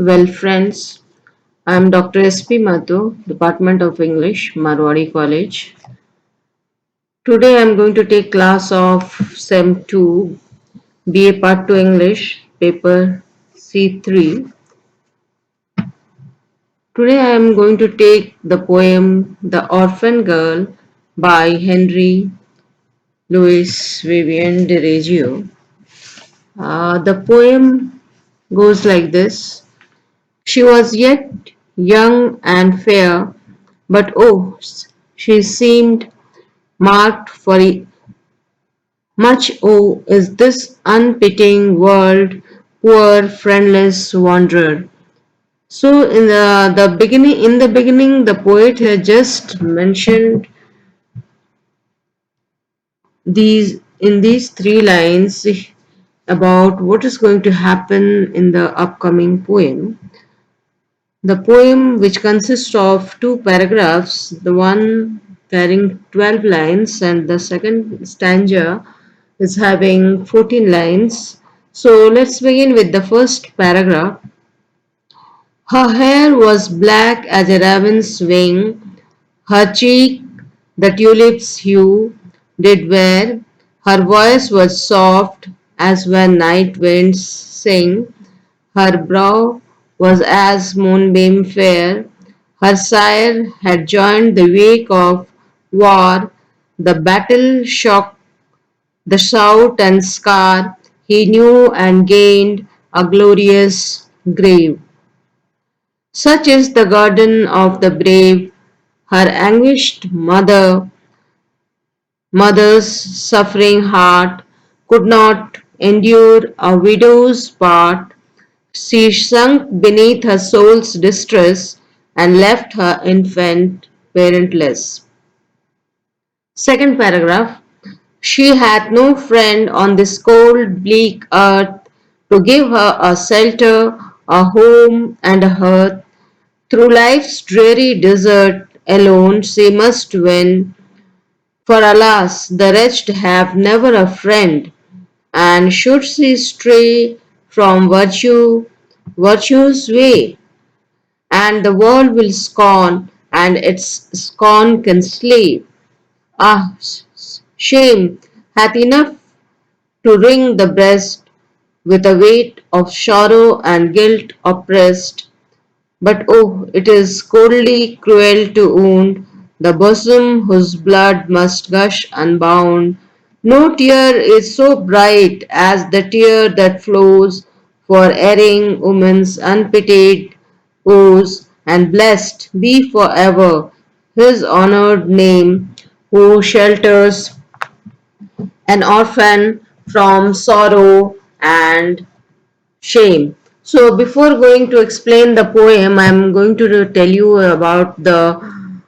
Well, friends, I'm Dr. S.P. Mahto, Department of English, Marwari College. Today I'm going to take class of Sem 2, B.A Part 2 English, paper C3. Today I am going to take the poem The Orphan Girl by Henry Louis Vivian derozio. The poem goes like this. She was yet young and fair, but oh, she seemed marked for much. Oh, is this unpitying world, poor friendless wanderer. So in the beginning, the poet had just mentioned these three lines about what is going to happen in the upcoming poem. The poem, which consists of two paragraphs, the one carrying 12 lines and the second stanza is having 14 lines. So let's begin with the first paragraph. Her hair was black as a raven's wing, her cheek the tulip's hue did wear, her voice was soft as when night winds sing, her brow was as moonbeam fair, her sire had joined the wake of war, the battle shock, the shout and scar, he knew and gained a glorious grave. Such is the garden of the brave, her anguished mother's suffering heart could not endure a widow's part. She sunk beneath her soul's distress and left her infant parentless. Second paragraph. She hath no friend on this cold, bleak earth to give her a shelter, a home, and a hearth. Through life's dreary desert alone she must wend, for alas, the wretched have never a friend, and should she stray from virtue's way, and the world will scorn, and its scorn can slay. Ah, shame hath enough to wring the breast with a weight of sorrow and guilt oppressed. But oh, it is coldly cruel to wound the bosom whose blood must gush unbound. No tear is so bright as the tear that flows for erring woman's unpitied woes, and blessed be forever his honored name who shelters an orphan from sorrow and shame. So, before going to explain the poem, I'm going to tell you about the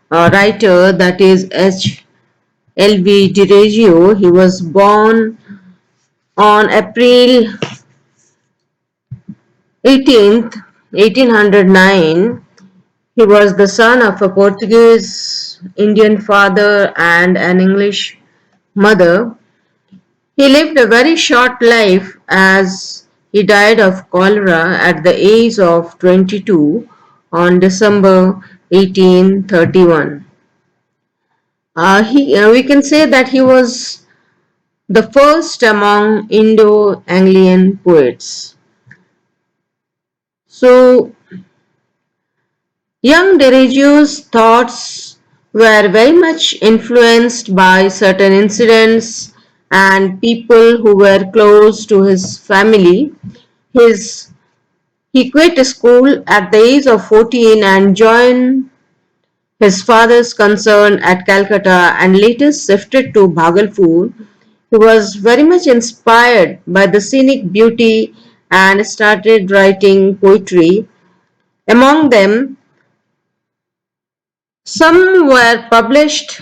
writer, that is H.L.B. derozio. He was born on April 18th, 1809. He was the son of a Portuguese Indian father and an English mother. He lived a very short life as he died of cholera at the age of 22 on December 1831. We can say that he was the first among Indo-Anglian poets. So, young derozio's thoughts were very much influenced by certain incidents and people who were close to his family. His He quit school at the age of 14 and joined his father's concern at Calcutta and later shifted to Bhagalpur. He was very much inspired by the scenic beauty and started writing poetry. Among them, some were published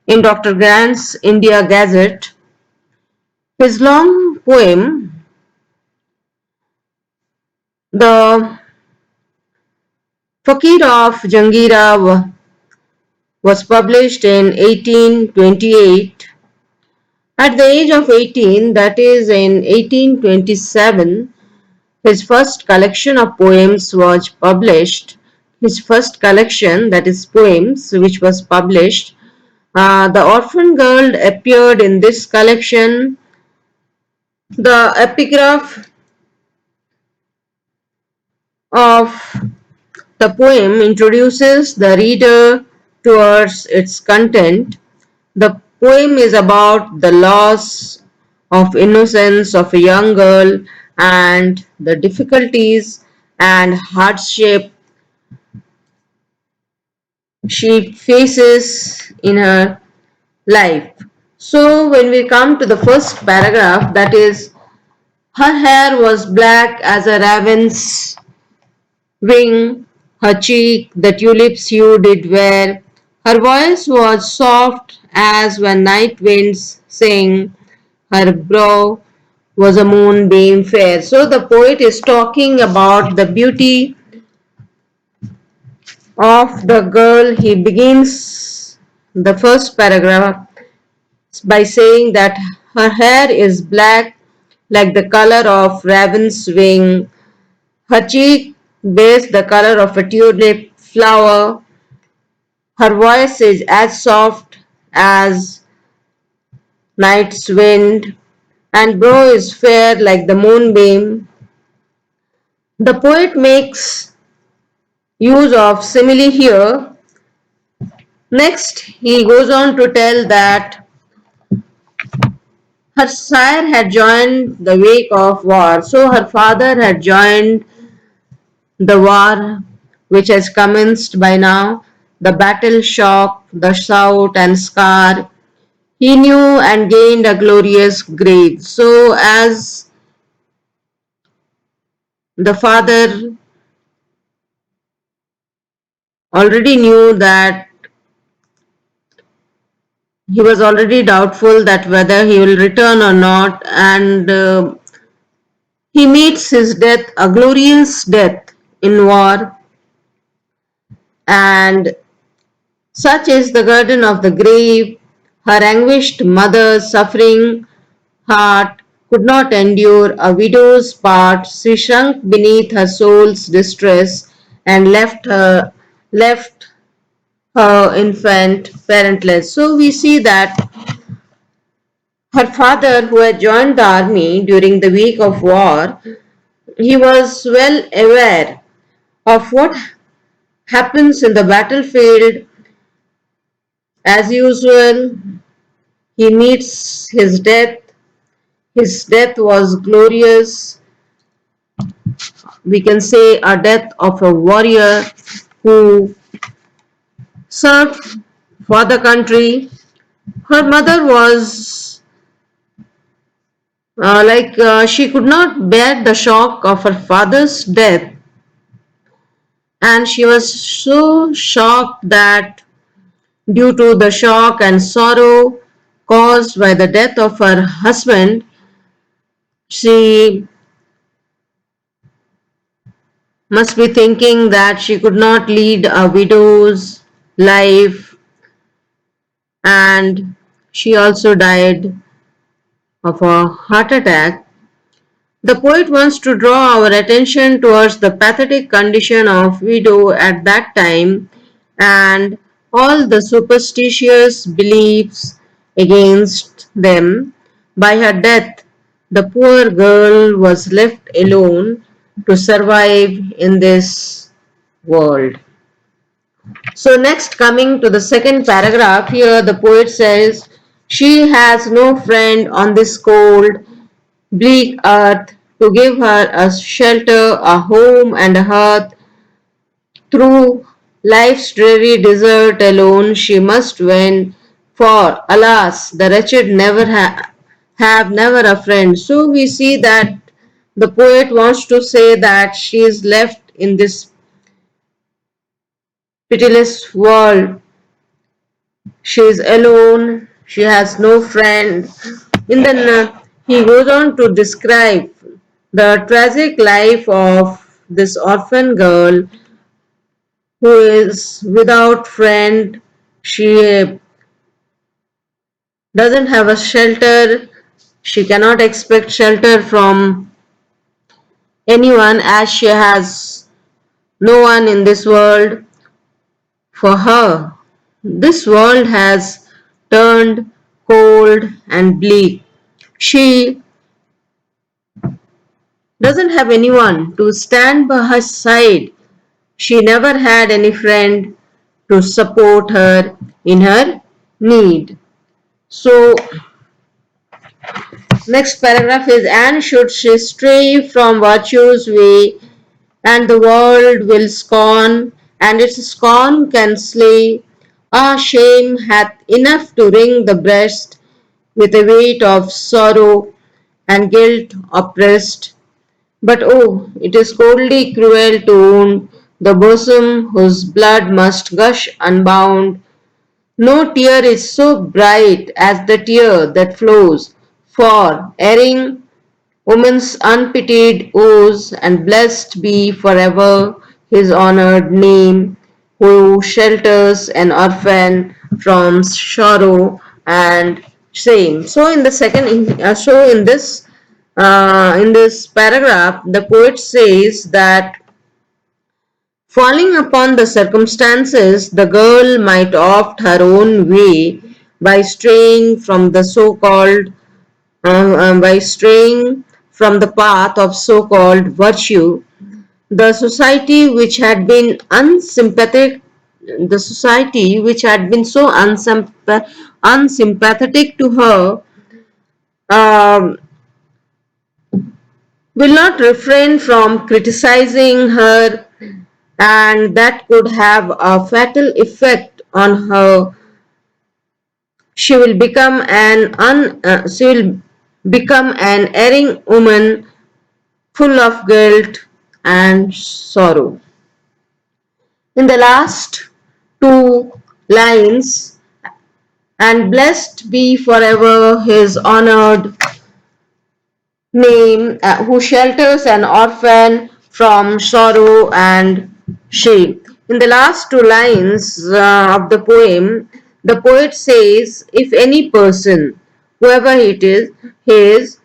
in Dr. Grant's India Gazette. His long poem, The Fakir of Jangira, was published in 1828. At the age of 18, that is in 1827, His first collection of poems was published. His first collection, that is poems, which was published. The Orphan Girl appeared in this collection. The epigraph of the poem introduces the reader towards its content. The poem is about the loss of innocence of a young girl and the difficulties and hardship she faces in her life. So, when we come to the first paragraph, that is, her hair was black as a raven's wing, her cheek the tulip's hue did wear, her voice was soft as when night winds sing, her brow was a moonbeam fair. So the poet is talking about the beauty of the girl. He begins the first paragraph by saying that her hair is black like the color of raven's wing, her cheek bears the color of a tulip flower, her voice is as soft as night's wind, and brow is fair like the moonbeam. The poet makes use of simile here. Next, he goes on to tell that her sire had joined the wake of war. So her father had joined the war which has commenced by now, the battle shock, the shout and scar. He knew and gained a glorious grade. So as the father already knew that he was already doubtful that whether he will return or not, and he meets his death, a glorious death in war, and such is the burden of the grave. Her anguished mother's suffering heart could not endure a widow's part. She shrunk beneath her soul's distress and left her infant parentless. So we see that her father, who had joined the army during the week of war, he was well aware of what happens in the battlefield. As usual, he meets his death. His death was glorious. We can say a death of a warrior who served for the country. Her mother was she could not bear the shock of her father's death, and she was so shocked that due to the shock and sorrow caused by the death of her husband, she must be thinking that she could not lead a widow's life, and she also died of a heart attack. The poet wants to draw our attention towards the pathetic condition of widow at that time and all the superstitious beliefs against them. By her death, the poor girl was left alone to survive in this world. So, next, coming to the second paragraph, here the poet says, she has no friend on this cold, bleak earth to give her a shelter, a home, and a hearth. Through life's dreary desert alone she must wend, for alas, the wretched have never a friend. So we see that the poet wants to say that she is left in this pitiless world. She is alone. She has no friend. In the he goes on to describe the tragic life of this orphan girl who is without friend. She doesn't have a shelter. She cannot expect shelter from anyone, as she has no one in this world for her. This world has turned cold and bleak. She doesn't have anyone to stand by her side. She never had any friend to support her in her need. So, next paragraph is, and should she stray from virtue's way, and the world will scorn, and its scorn can slay. Ah, shame hath enough to wring the breast with a weight of sorrow and guilt oppressed. But oh, it is coldly cruel to wound the bosom whose blood must gush unbound. No tear is so bright as the tear that flows for erring woman's unpitied woes, and blessed be forever his honored name, who shelters an orphan from sorrow and shame. So in the in this paragraph, the poet says that falling upon the circumstances, the girl might opt her own way by straying from the so-called by straying from the path of so-called virtue. The society which had been unsympathetic, the society which had been so unsympathetic to her, um, will not refrain from criticizing her, and that could have a fatal effect on her. She will become an erring woman full of guilt and sorrow. In the last two lines, and blessed be forever his honored name, who shelters an orphan from sorrow and shame. In the last two lines of the poet says, if any person, whoever it is, his,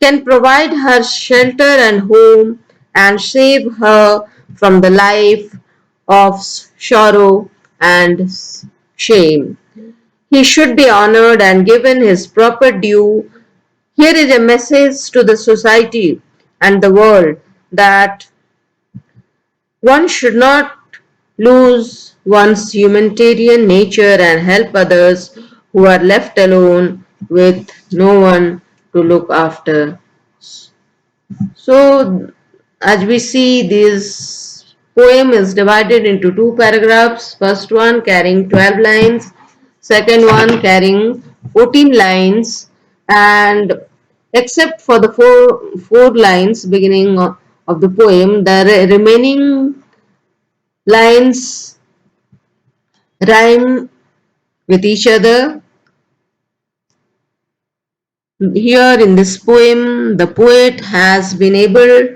can provide her shelter and home and save her from the life of sorrow and shame. He should be honored and given his proper due. Here is a message to the society and the world that one should not lose one's humanitarian nature and help others who are left alone with no one to look after. So, as we see, this poem is divided into two paragraphs. First one carrying 12 lines, second one carrying 14 lines, and except for the four lines beginning of the poem, the remaining lines rhyme with each other. Here in this poem, the poet has been able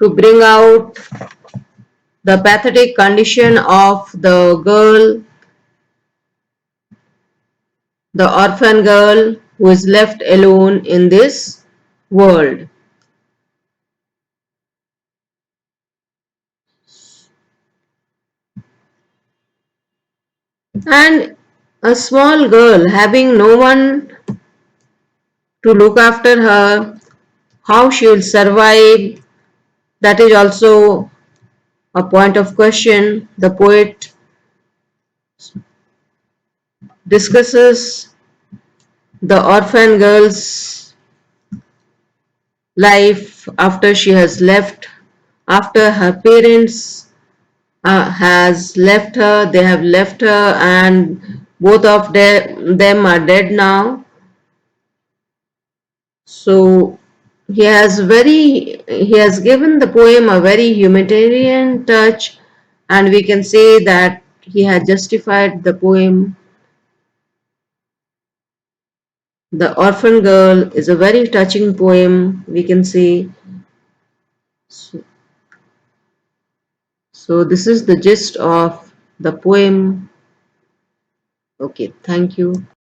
to bring out the pathetic condition of the girl, the orphan girl who is left alone in this world. And a small girl having no one to look after her, how she will survive, that is also a point of question. The poet discusses the orphan girl's life after she has left, after her parents has left her, they have left her, and both of them are dead now. So he has given the poem a very humanitarian touch, and we can say that he has justified the poem. The Orphan Girl is a very touching poem, we can say. So, so this is the gist of the poem. Okay, thank you.